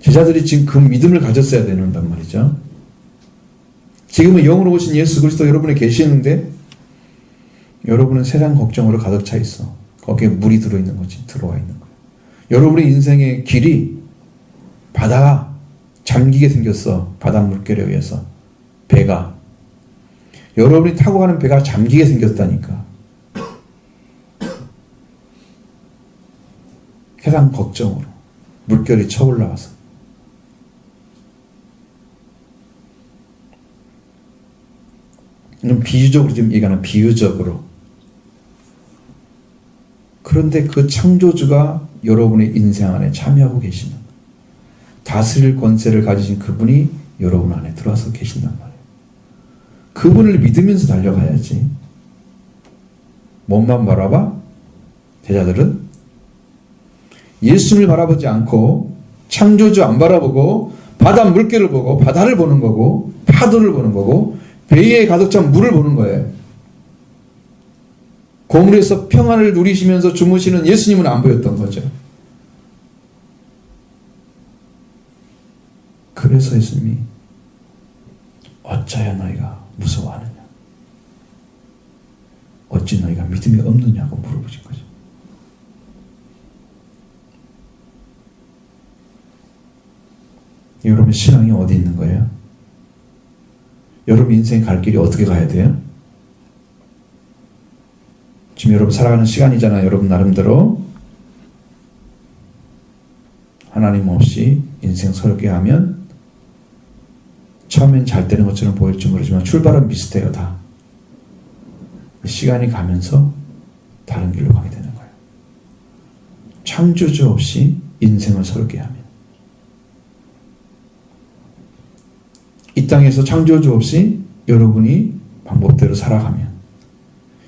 제자들이 지금 그 믿음을 가졌어야 된단 말이죠. 지금은 영으로 오신 예수 그리스도 여러분에 계시는데 여러분은 세상 걱정으로 가득 차 있어. 거기에 물이 들어있는 거지. 들어와 있는 거예요. 여러분의 인생의 길이 바다가 잠기게 생겼어. 바다 물결에 의해서. 배가. 여러분이 타고 가는 배가 잠기게 생겼다니까. 세상 걱정으로. 물결이 쳐올라와서. 비유적으로 지금 얘기하는 비유적으로. 그런데 그 창조주가 여러분의 인생 안에 참여하고 계시는 다스릴 권세를 가지신 그분이 여러분 안에 들어와서 계신단 말이에요. 그분을 믿으면서 달려가야지. 몸만 바라봐? 제자들은 예수님을 바라보지 않고 창조주 안 바라보고 바다 물결을 보고 바다를 보는 거고 파도를 보는 거고 배에 가득 찬 물을 보는 거예요. 고물에서 평안을 누리시면서 주무시는 예수님은 안 보였던 거죠. 그래서 예수님이 어찌하여 너희가 무서워하느냐, 어찌 너희가 믿음이 없느냐고 물어보신 거죠. 여러분 신앙이 어디 있는 거예요? 여러분 인생의 갈 길이 어떻게 가야 돼요? 지금 여러분 살아가는 시간이잖아요. 여러분 나름대로 하나님 없이 인생 설계하면 처음엔 잘 되는 것처럼 보일지 모르지만 출발은 비슷해요. 다 시간이 가면서 다른 길로 가게 되는 거예요. 창조주 없이 인생을 설계하면, 이 땅에서 창조주 없이 여러분이 방법대로 살아가면,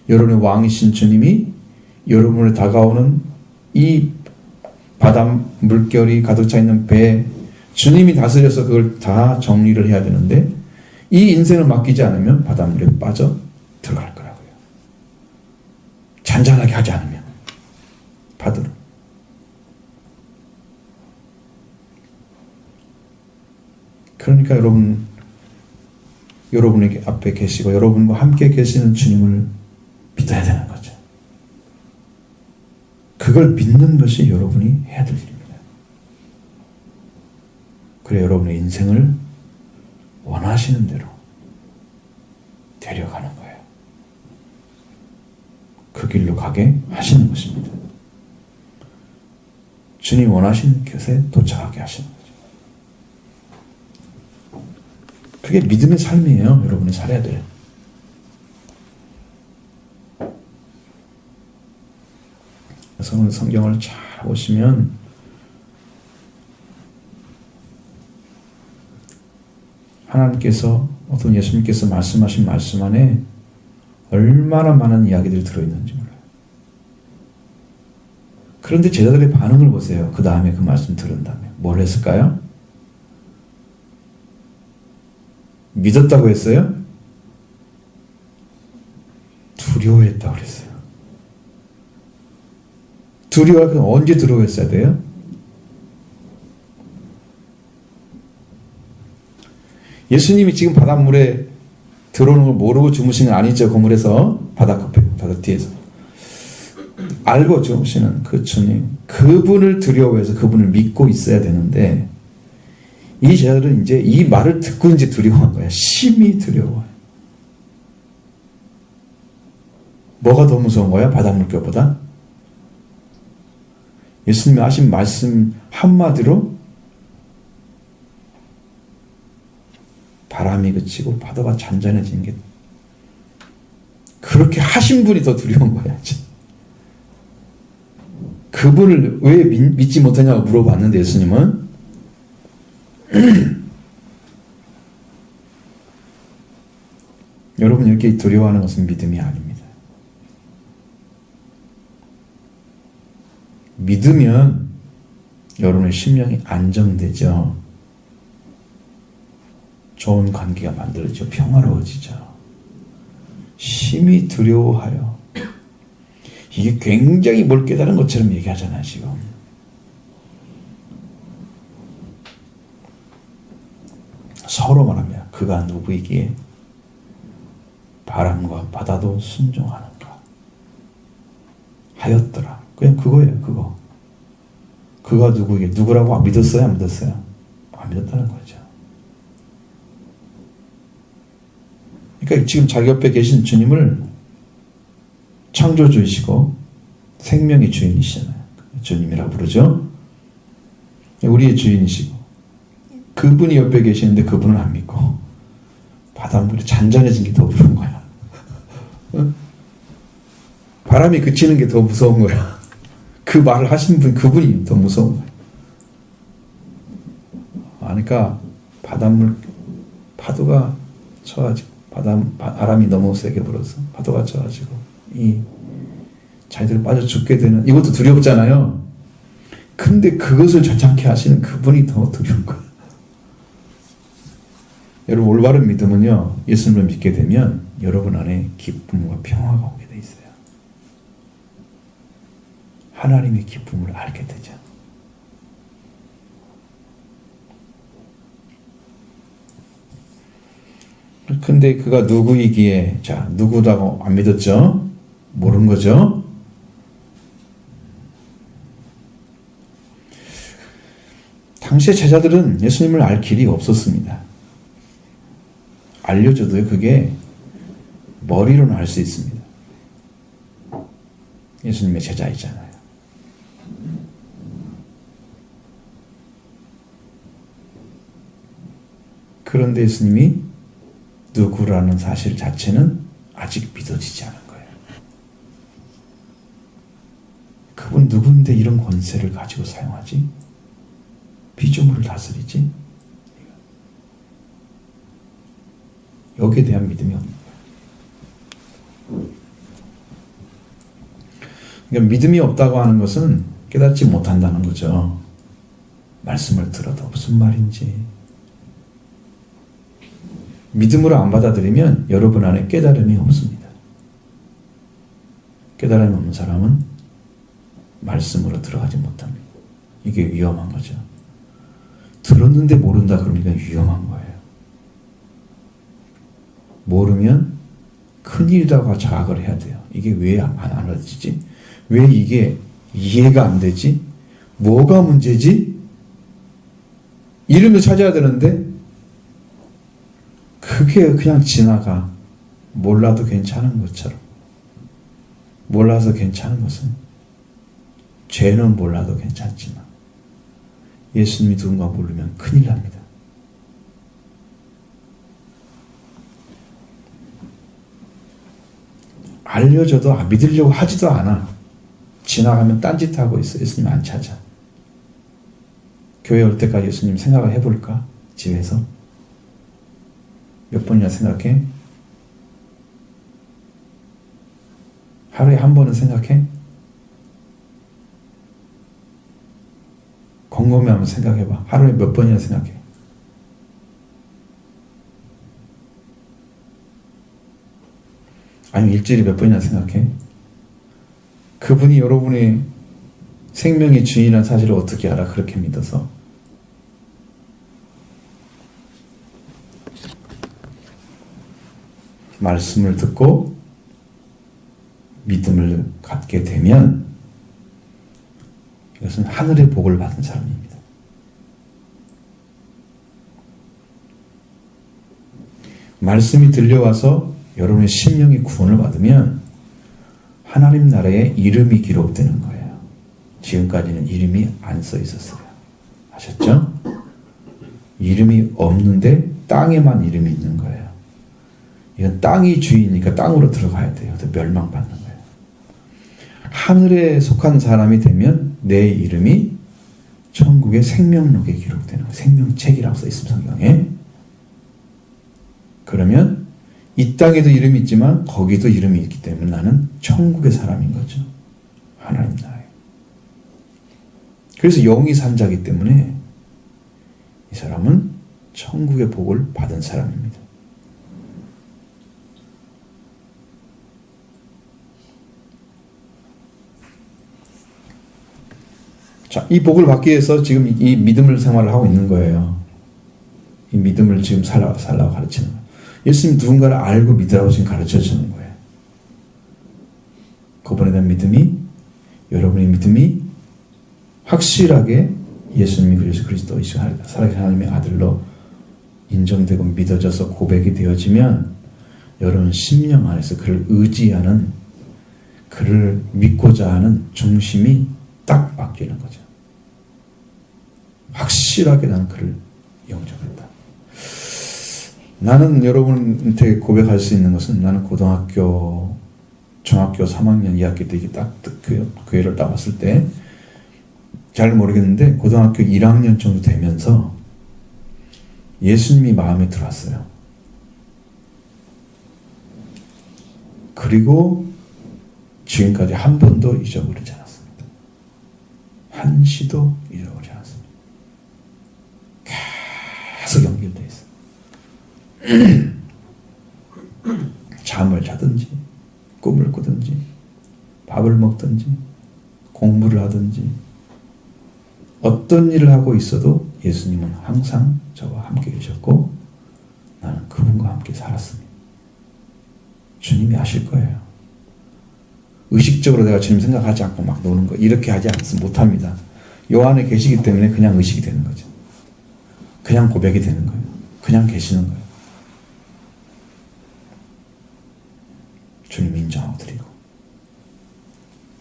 여러분의 왕이신 주님이 여러분을 다가오는 이 바다 물결이 가득 차 있는 배에 주님이 다스려서 그걸 다 정리를 해야 되는데 이 인생을 맡기지 않으면 바닷물에 빠져 들어갈 거라고요. 잔잔하게 하지 않으면 바다로. 그러니까 여러분에게 앞에 계시고 여러분과 함께 계시는 주님을 믿어야 되는 거죠. 그걸 믿는 것이 여러분이 해야 될 일입니다. 그래 여러분의 인생을 원하시는 대로 데려가는 거예요. 그 길로 가게 하시는 것입니다. 주님 원하시는 곳에 도착하게 하시는 거죠. 그게 믿음의 삶이에요. 여러분이 살아야 돼요. 그래서 오늘 성경을 잘 보시면 하나님께서 어떤 예수님께서 말씀하신 말씀 안에 얼마나 많은 이야기들이 들어있는지 몰라요. 그런데 제자들의 반응을 보세요. 그 다음에 그 말씀 들은 다음에 뭘 했을까요? 믿었다고 했어요? 두려워했다고 그랬어요. 두려워하면 언제 두려워했어야 돼요? 예수님이 지금 바닷물에 들어오는 걸 모르고 주무신 건 아니죠. 그물에서 바닷 뒤에서 알고 주시는 그 주님, 그분을 두려워해서 그분을 믿고 있어야 되는데, 이 제자들은 이제 이 말을 듣고 이제 두려워한 거야. 심히 두려워해. 뭐가 더 무서운 거야? 바닷물결보다? 예수님이 하신 말씀 한마디로 바람이 그치고 파도가 잔잔해지는 게, 그렇게 하신 분이 더 두려운 거야. 그분을 왜 믿지 못하냐고 물어봤는데 예수님은 여러분, 이렇게 두려워하는 것은 믿음이 아닙니다. 믿으면 여러분의 심령이 안정되죠. 좋은 관계가 만들어지죠. 평화로워지죠. 심히 두려워하여. 이게 굉장히 뭘 깨달은 것처럼 얘기하잖아요, 지금. 서로 말합니다. 그가 누구이기에 바람과 바다도 순종하는가 하였더라. 그냥 그거예요, 그거. 그가 누구이기에, 누구라고 믿었어요, 안 믿었어요? 안 믿었다는 거죠. 그러니까 지금 자기 옆에 계신 주님을 창조주이시고 생명의 주인이시잖아요. 주님이라고 부르죠. 우리의 주인이시고 그분이 옆에 계시는데 그분을 안 믿고 바닷물이 잔잔해진 게 더 무서운 거야. 바람이 그치는 게 더 무서운 거야. 그 말을 하신 분, 그분이 더 무서운 거야. 그러니까 바닷물, 파도가 쳐가지고 바람이 너무 세게 불어서 파도가 쳐가지고 이 자기들 빠져 죽게 되는, 이것도 두렵잖아요. 근데 그것을 자창케 하시는 그분이 더 두려운 거예요. 여러분, 올바른 믿음은요, 예수님을 믿게 되면 여러분 안에 기쁨과 평화가 오게 돼 있어요. 하나님의 기쁨을 알게 되죠. 근데 그가 누구이기에, 자, 누구라고 안 믿었죠? 모르는 거죠? 당시의 제자들은 예수님을 알 길이 없었습니다. 알려줘도요, 그게 머리로는 알 수 있습니다. 예수님의 제자이잖아요. 그런데 예수님이 누구라는 사실 자체는 아직 믿어지지 않은 거예요. 그분 누군데 이런 권세를 가지고 사용하지? 피조물을 다스리지? 여기에 대한 믿음이 없는 거예요. 그러니까 믿음이 없다고 하는 것은 깨닫지 못한다는 거죠. 말씀을 들어도 무슨 말인지. 믿음으로 안 받아들이면 여러분 안에 깨달음이 없습니다. 깨달음이 없는 사람은 말씀으로 들어가지 못합니다. 이게 위험한 거죠. 들었는데 모른다 그러니까 위험한 거예요. 모르면 큰일이라고 자각을 해야 돼요. 이게 왜 안 알아지지? 왜 이게 이해가 안 되지? 뭐가 문제지? 이름을 찾아야 되는데 그게 그냥 지나가. 몰라도 괜찮은 것처럼. 몰라서 괜찮은 것은, 죄는 몰라도 괜찮지만 예수님이 누군가 모르면 큰일 납니다. 알려줘도 믿으려고 하지도 않아. 지나가면 딴짓하고 있어. 예수님 안 찾아. 교회 올 때까지 예수님 생각을 해볼까? 집에서 몇 번이나 생각해? 하루에 한 번은 생각해? 곰곰이 한번 생각해봐. 하루에 몇 번이나 생각해? 아니면 일주일에 몇 번이나 생각해? 그분이 여러분의 생명의 주인이라는 사실을 어떻게 알아? 그렇게 믿어서. 말씀을 듣고 믿음을 갖게 되면 이것은 하늘의 복을 받은 사람입니다. 말씀이 들려와서 여러분의 심령이 구원을 받으면 하나님 나라에 이름이 기록되는 거예요. 지금까지는 이름이 안 써 있었어요. 아셨죠? 이름이 없는데 땅에만 이름이 있는 거예요. 이건 땅이 주인이니까 땅으로 들어가야 돼요. 멸망받는 거예요. 하늘에 속한 사람이 되면 내 이름이 천국의 생명록에 기록되는 거예요. 생명책이라고 써 있습니다. 성경에. 그러면 이 땅에도 이름이 있지만 거기도 이름이 있기 때문에 나는 천국의 사람인 거죠. 하나님 나라에. 그래서 영이 산자이기 때문에 이 사람은 천국의 복을 받은 사람입니다. 자, 이 복을 받기 위해서 지금 이 믿음을 생활을 하고 있는 거예요. 이 믿음을 지금 살라고 가르치는 거예요. 예수님 누군가를 알고 믿으라고 지금 가르쳐 주는 거예요. 그분에 대한 믿음이, 여러분의 믿음이 확실하게 예수님이 예수 그리스도이시고 살아계신 하나님의 아들로 인정되고 믿어져서 고백이 되어지면 여러분 심령 안에서 그를 의지하는, 그를 믿고자 하는 중심이 딱 바뀌는 거죠. 확실하게 나는 그를 영접했다. 나는 여러분한테 고백할 수 있는 것은, 나는 고등학교, 중학교 3학년 2학기 때 딱 교회를 딱 왔을 때 잘 모르겠는데 고등학교 1학년 정도 되면서 예수님이 마음에 들어왔어요. 그리고 지금까지 한 번도 잊어버리지 않았습니다. 한시도 잊어버리지 않았습니다. 계속 연결되어 있어요. 잠을 자든지 꿈을 꾸든지 밥을 먹든지 공부를 하든지 어떤 일을 하고 있어도 예수님은 항상 저와 함께 계셨고 나는 그분과 함께 살았습니다. 주님이 아실 거예요. 의식적으로 내가 주님 생각하지 않고 막 노는 거 이렇게 하지 못합니다. 요 안에 계시기 때문에 그냥 의식이 되는 거죠. 그냥 고백이 되는 거예요. 그냥 계시는 거예요. 주님 인정하고 드리고.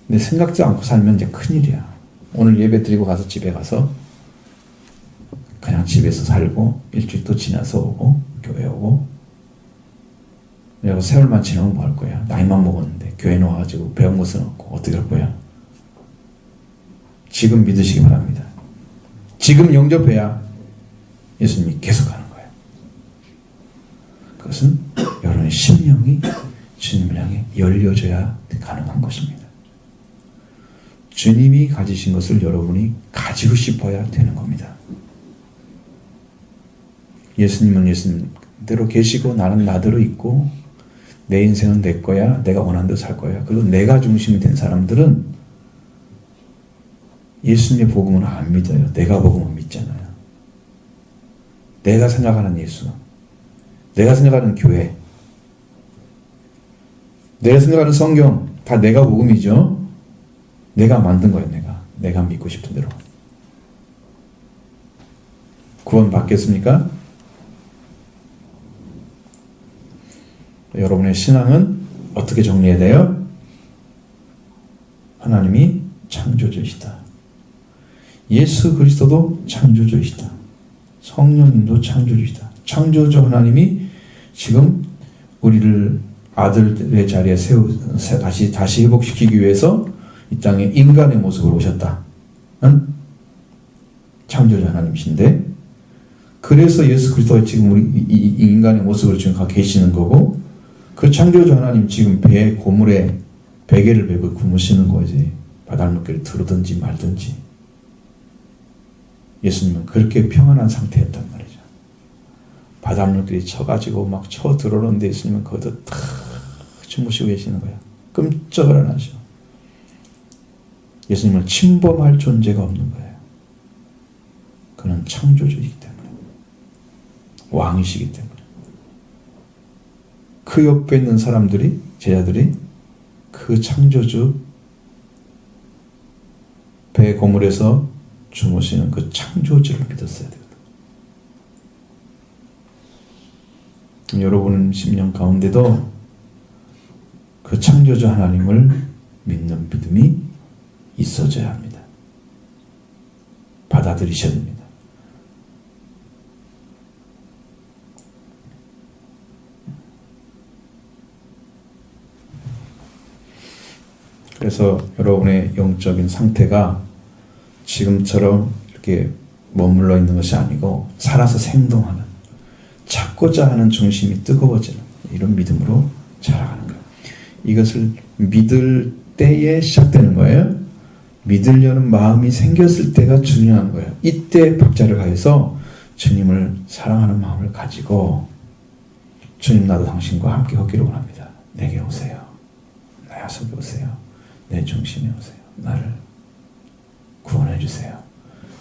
근데 생각지 않고 살면 이제 큰일이야. 오늘 예배 드리고 가서 집에 가서 그냥 집에서 살고 일주일 또 지나서 오고 교회 오고, 그리고 세월만 지나면 뭐 할 거야? 나이만 먹었는데 교회 나와가지고 배운 것은 없고 어떻게 할 거야? 지금 믿으시기 바랍니다. 지금 영접해야 예수님이 계속하는 거예요. 그것은 여러분의 심령이 주님을 향해 열려져야 가능한 것입니다. 주님이 가지신 것을 여러분이 가지고 싶어야 되는 겁니다. 예수님은 예수님대로 계시고 나는 나대로 있고 내 인생은 내 거야. 내가 원하는 대로 살 거야. 그리고 내가 중심이 된 사람들은 예수님의 복음은 안 믿어요. 내가 복음은 믿잖아요. 내가 생각하는 예수, 내가 생각하는 교회, 내가 생각하는 성경 다 내가 복음이죠. 내가 만든 거예요. 내가 믿고 싶은 대로. 구원 받겠습니까? 여러분의 신앙은 어떻게 정리해야 돼요? 하나님이 창조주이시다. 예수 그리스도도 창조주이시다. 성령님도 창조주이시다. 창조주 하나님이 지금 우리를 아들의 자리에 다시 회복시키기 위해서 이 땅에 인간의 모습으로 오셨다. 창조주 하나님이신데, 그래서 예수 그리스도가 지금 우리 이 인간의 모습으로 지금 가 계시는 거고, 그 창조주 하나님 지금 배 고물에 베개를 베고 굶으시는 거지. 바닷물결을 들어든지 말든지. 예수님은 그렇게 평안한 상태였단 말이죠. 바닷물결이 쳐가지고 막 쳐 들어오는데 예수님은 거기서 탁 주무시고 계시는 거예요. 끔찍을 안 하죠. 예수님을 침범할 존재가 없는 거예요. 그는 창조주이기 때문에, 왕이시기 때문에. 그 옆에 있는 사람들이, 제자들이 그 창조주 배 고물에서 주무시는 그 창조주를 믿었어야 돼요. 여러분 심령 가운데도 그 창조주 하나님을 믿는 믿음이 있어져야 합니다. 받아들이셔야 됩니다. 그래서 여러분의 영적인 상태가 지금처럼 이렇게 머물러 있는 것이 아니고 살아서 생동하는, 찾고자 하는 중심이 뜨거워지는 이런 믿음으로 자라가는 거예요. 이것을 믿을 때에 시작되는 거예요. 믿으려는 마음이 생겼을 때가 중요한 거예요. 이때 박자를 가해서 주님을 사랑하는 마음을 가지고 주님, 나도 당신과 함께 걷기를 원합니다. 내게 오세요. 나 속에 오세요. 내 중심에 오세요. 나를 구원해 주세요.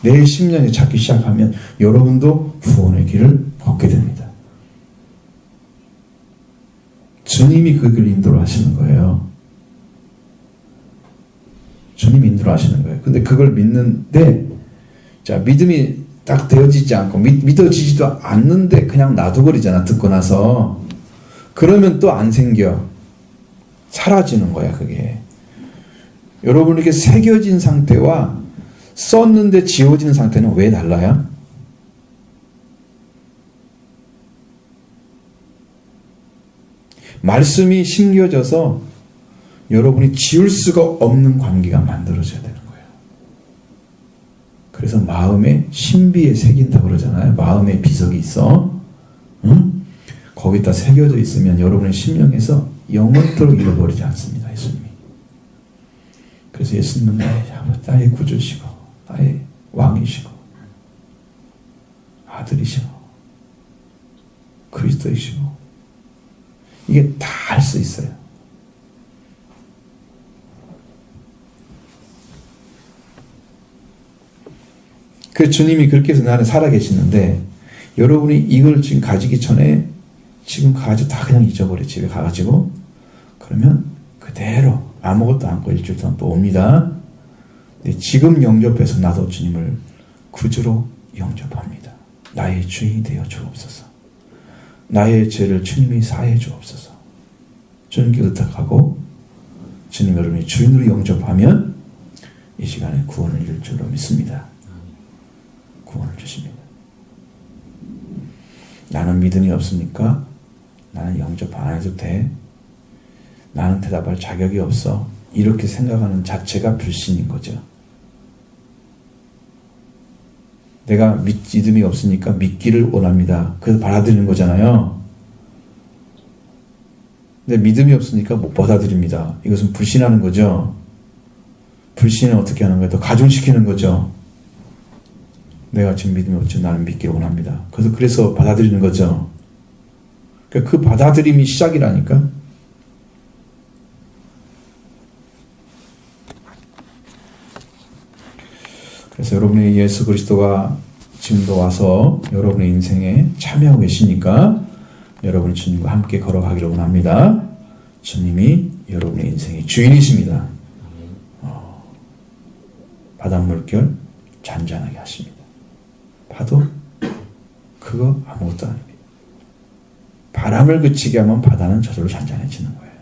내 심령에 찾기 시작하면 여러분도 구원의 길을 걷게 됩니다. 주님이 그 길을 인도를 하시는 거예요. 주님이 인도를 하시는 거예요. 근데 그걸 믿는데, 자, 믿음이 딱 되어지지 않고 믿어지지도 않는데 그냥 놔둬버리잖아. 듣고 나서. 그러면 또 안 생겨. 사라지는 거야, 그게. 여러분, 이렇게 새겨진 상태와 썼는데 지워지는 상태는 왜 달라요? 말씀이 심겨져서 여러분이 지울 수가 없는 관계가 만들어져야 되는 거예요. 그래서 마음에 신비에 새긴다고 그러잖아요. 마음에 비석이 있어. 응? 거기다 새겨져 있으면 여러분의 심령에서 영원토록 잃어버리지 않습니다. 예수님이. 그래서 예수님은 나의 구주시고 나의 왕이시고 아들이시고 그리스도이시고 이게 다 할 수 있어요. 그 주님이 그렇게 해서 나는 살아계시는데 여러분이 이걸 지금 가지기 전에 지금 가지고 다 그냥 잊어버려. 집에 가가지고 그러면 그대로 아무것도 않고 일주일 동안 또 옵니다. 근데 지금 영접해서 나도 주님을 구주로 영접합니다. 나의 주인이 되어 주옵소서. 나의 죄를 주님이 사해 주옵소서. 주님께 의탁하고 주님 여러분이 주인으로 영접하면 이 시간에 구원을 줄 줄로 믿습니다. 구원을 주십니다. 나는 믿음이 없으니까 나는 영접 안 해도 돼. 나는 대답할 자격이 없어. 이렇게 생각하는 자체가 불신인 거죠. 내가 믿음이 없으니까 믿기를 원합니다. 그래서 받아들이는 거잖아요. 근데 믿음이 없으니까 못 받아들입니다. 이것은 불신하는 거죠. 불신은 어떻게 하는 거예요? 더 가중시키는 거죠. 내가 지금 믿음이 없지만 나는 믿기를 원합니다. 그래서 받아들이는 거죠. 그 받아들임이 시작이라니까. 그래서 여러분의 예수 그리스도가 지금도 와서 여러분의 인생에 참여하고 계시니까 여러분 주님과 함께 걸어가기를 원합니다. 주님이 여러분의 인생의 주인이십니다. 바닷물결 잔잔하게 하십니다. 파도 그거 아무것도 아닙니다. 바람을 그치게 하면 바다는 저절로 잔잔해지는 거예요.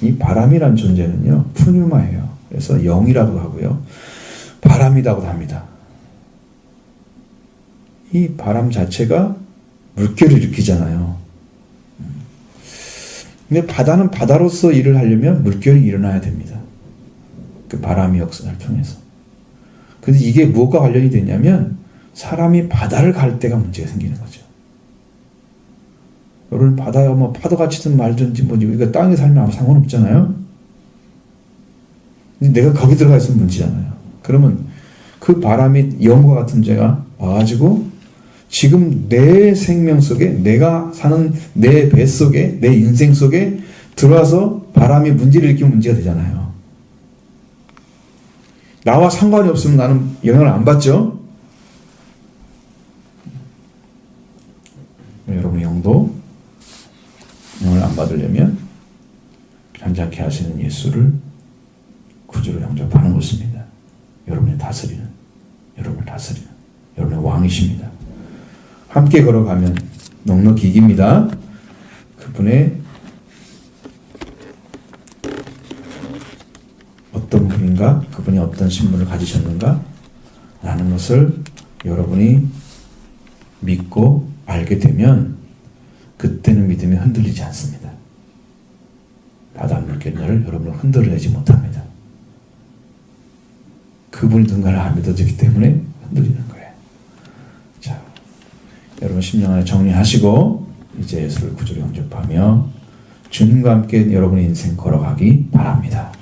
이 바람이란 존재는요 푸뉴마예요. 그래서 영이라고 하고요 바람이라고도 합니다. 이 바람 자체가 물결을 일으키잖아요. 근데 바다는 바다로서 일을 하려면 물결이 일어나야 됩니다. 그 바람의 역사를 통해서. 근데 이게 무엇과 관련이 되냐면 사람이 바다를 갈 때가 문제가 생기는 거죠. 여러분 바다가 뭐 파도가 치든 말든지 뭐지 우리가 땅에 살면 아무 상관없잖아요. 근데 내가 거기 들어가 있으면 문제잖아요. 그러면 그 바람이 영과 같은 죄가 와가지고 지금 내 생명 속에 내가 사는 내 배 속에 내 인생 속에 들어와서 바람이 문제를 일으키면 문제가 되잖아요. 나와 상관이 없으면 나는 영향을 안 받죠. 여러분의 영도 영향을 안 받으려면 잔잔케 하시는 예수를 다스리는 여러분의 왕이십니다. 함께 걸어가면 넉넉히 이깁니다. 그분의 어떤 분인가, 그분이 어떤 신분을 가지셨는가 라는 것을 여러분이 믿고 알게 되면 그때는 믿음이 흔들리지 않습니다. 바닷물결을 여러분을 흔들어내지 못합니다. 그분이 누군가를 안 믿어지기 때문에 흔들리는 거예요. 자, 여러분 심령 안에 정리하시고 이제 예수를 구주로 영접하며 주님과 함께 여러분의 인생 걸어가기 바랍니다.